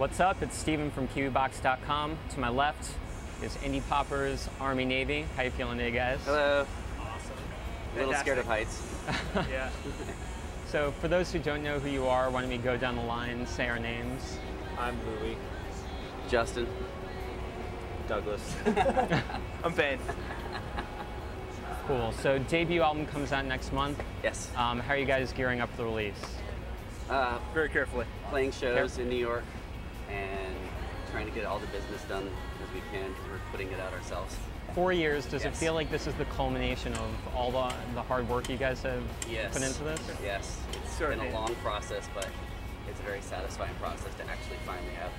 What's up? It's Steven from KiwiBox.com. To my left is Indie Poppers, Army, Navy. How you feeling today, guys? Hello. Awesome. A little scared of heights. Yeah. So for those who don't know who you are, why don't we go down the line, say our names. I'm Louie. Justin. Douglas. I'm Ben. Cool. So debut album comes out next month. Yes. How are you guys gearing up for the release? Very carefully. Playing shows in New York and trying to get all the business done as we can because we're putting it out ourselves. 4 years, does it feel like this is the culmination of all the hard work you guys have put into this? Yes. It's been a long process, but it's a very satisfying process to actually finally have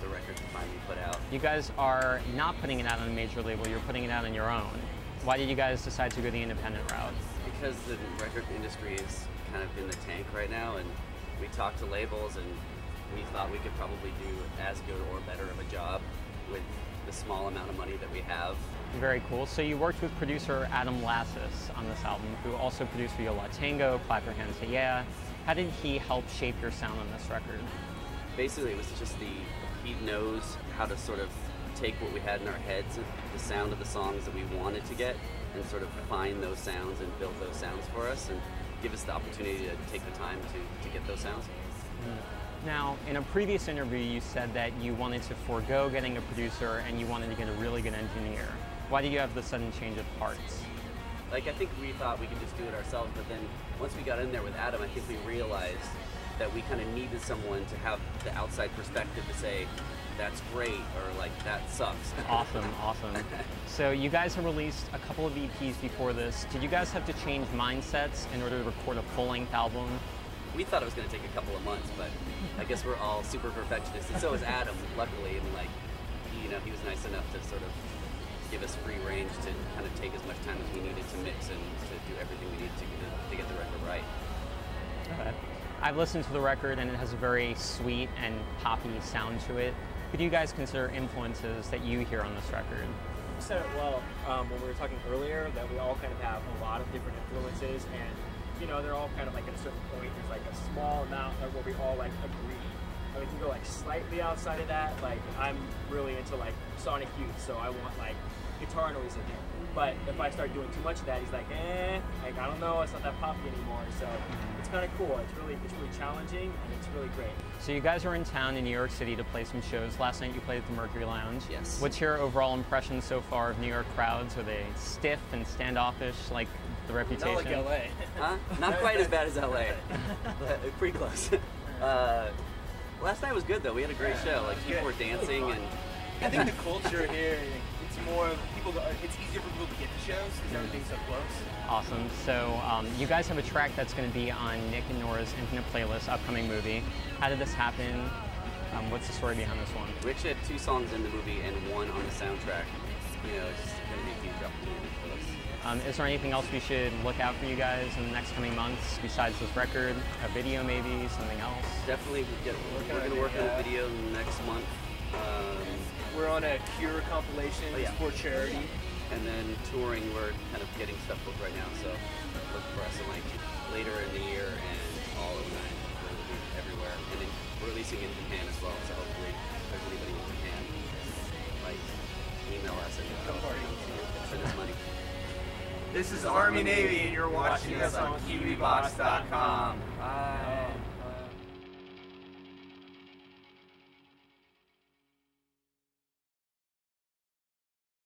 the record finally put out. You guys are not putting it out on a major label, you're putting it out on your own. Why did you guys decide to go the independent route? Because the record industry is kind of in the tank right now, and we talked to labels and we thought we could probably do as good or better of a job with the small amount of money that we have. Very cool. So you worked with producer Adam Lassis on this album, who also produced for Yo La Tango, Clap Your Hands Say Yeah. How did he help shape your sound on this record? Basically, it was just he knows how to sort of take what we had in our heads, the sound of the songs that we wanted to get, and sort of find those sounds and build those sounds for us, and give us the opportunity to take the time to get those sounds. Now, in a previous interview, you said that you wanted to forego getting a producer and you wanted to get a really good engineer. Why did you have the sudden change of hearts? I think we thought we could just do it ourselves, but then once we got in there with Adam, I think we realized that we kind of needed someone to have the outside perspective to say, that's great, or like, that sucks. Awesome, awesome. So you guys have released a couple of EPs before this. Did you guys have to change mindsets in order to record a full-length album? We thought it was going to take a couple of months, but I guess we're all super perfectionists, and so is Adam, luckily, and he was nice enough to sort of give us free range to kind of take as much time as we needed to mix and to do everything we needed to get the record right. Okay. I've listened to the record and it has a very sweet and poppy sound to it. Who do you guys consider influences that you hear on this record? You said it well when we were talking earlier, that we all kind of have a lot of different influences, and they're all kind of like at a certain point, there's like a small amount of where we all like agree. And we can go like slightly outside of that. Like I'm really into like Sonic Youth, so I want like guitar noise in there. But if I start doing too much of that, he's like, like I don't know, it's not that poppy anymore. So it's kind of cool. It's really challenging, and it's really great. So you guys were in town in New York City to play some shows. Last night you played at the Mercury Lounge. Yes. What's your overall impression so far of New York crowds? Are they stiff and standoffish like the reputation? Not like LA. Huh? Not quite as bad as LA, but pretty close. Last night was good though. We had a great show. Like people were dancing, and I think the culture here, it's more people. It's easier for people to get to shows because everything's so close. Awesome. So you guys have a track that's going to be on Nick and Nora's Infinite Playlist, upcoming movie. How did this happen? What's the story behind this one? we actually had 2 songs in the movie and 1 on the soundtrack. It's going to be a huge opportunity for us. Is there anything else we should look out for you guys in the next coming months besides this record? A video maybe, something else? Definitely, we're going to work on a video next month. We're on a Cure compilation for charity. And then touring, we're kind of getting stuff booked right now, so look for us in later in the year and all of that. We'll be everywhere. And then we're releasing in Japan as well, so hopefully if there's anybody in Japan, email us and send us money. This is Army Navy, and you're watching us on KiwiBox.com. Bye.